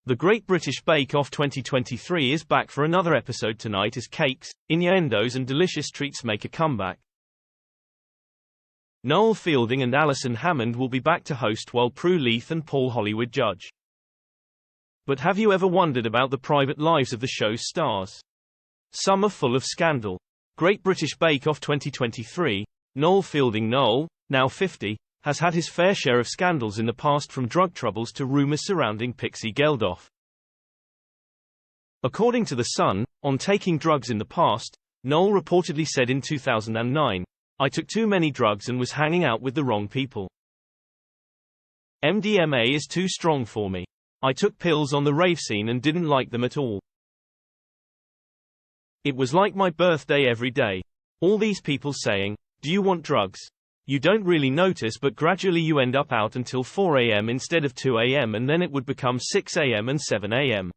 The Great British Bake Off 2023 is back for another episode tonight as cakes, innuendos and delicious treats make a comeback. Noel Fielding and Alison Hammond will be back to host while Prue, Leith and Paul Hollywood judge. But have you ever wondered about the private lives of the show's stars? Some are full of scandal. Great British Bake Off 2023, Noel Fielding Noel, now 50, has had his fair share of scandals in the past, from drug troubles to rumours surrounding Pixie Geldof. According to The Sun, on taking drugs in the past, Noel reportedly said in 2009, "I took too many drugs and was hanging out with the wrong people. MDMA is too strong for me. I took pills on the rave scene and didn't like them at all. It was like my birthday every day. All these people saying, 'Do you want drugs?' You don't really notice, but gradually you end up out until 4 a.m. instead of 2 a.m. and then it would become 6 a.m. and 7 a.m.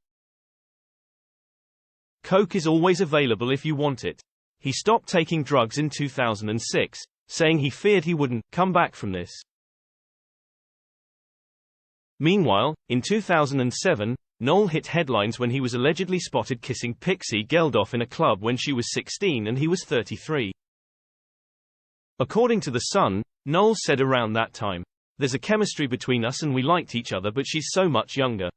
Coke is always available if you want it." He stopped taking drugs in 2006, saying he feared he wouldn't come back from this. Meanwhile, in 2007, Noel hit headlines when he was allegedly spotted kissing Pixie Geldof in a club when she was 16 and he was 33. According to The Sun, Noel said around that time, "There's a chemistry between us and we liked each other, but she's so much younger.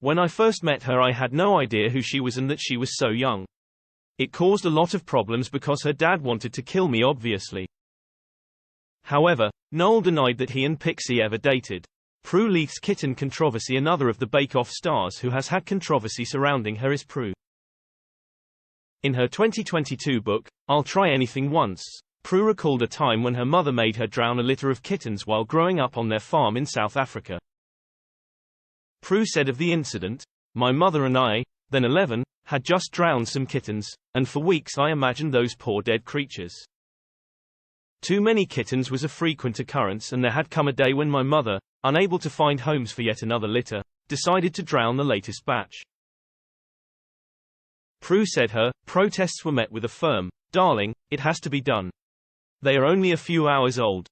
When I first met her I had no idea who she was and that she was so young. It caused a lot of problems because her dad wanted to kill me, obviously." However, Noel denied that he and Pixie ever dated. Prue, Leith's kitten controversy. Another of the Bake Off stars who has had controversy surrounding her is Prue. In her 2022 book, I'll Try Anything Once, Prue recalled a time when her mother made her drown a litter of kittens while growing up on their farm in South Africa. Prue said of the incident, "My mother and I, then 11, had just drowned some kittens, and for weeks I imagined those poor dead creatures. Too many kittens was a frequent occurrence, and there had come a day when my mother, unable to find homes for yet another litter, decided to drown the latest batch." Prue said her protests were met with a firm, "Darling, it has to be done. They are only a few hours old.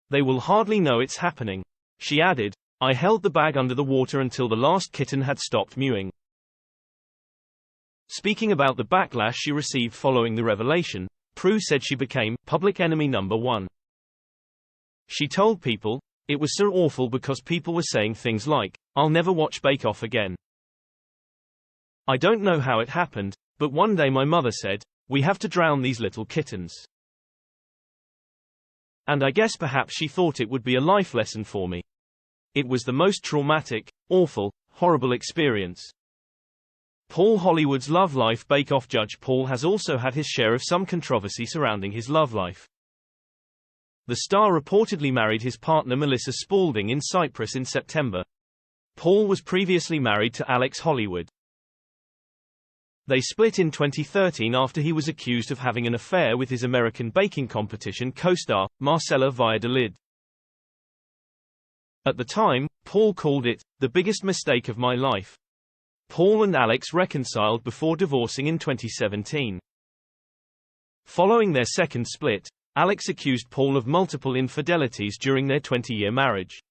They will hardly know it's happening." She added, "I held the bag under the water until the last kitten had stopped mewing." Speaking about the backlash she received following the revelation, Prue said she became public enemy number one. She told people, "It was so awful because people were saying things like, 'I'll never watch Bake Off again. I don't know how it happened, but one day my mother said, we have to drown these little kittens. And I guess perhaps she thought it would be a life lesson for me. It was the most traumatic, awful, horrible experience." Paul Hollywood's Love Life Bake Off judge Paul has also had his share of some controversy surrounding his love life. The star reportedly married his partner Melissa Spaulding in Cyprus in September. Paul was previously married to Alex Hollywood. They split in 2013 after he was accused of having an affair with his American baking competition co-star, Marcella Valladolid. At the time, Paul called it, "the biggest mistake of my life." Paul and Alex reconciled before divorcing in 2017. Following their second split, Alex accused Paul of multiple infidelities during their 20-year marriage.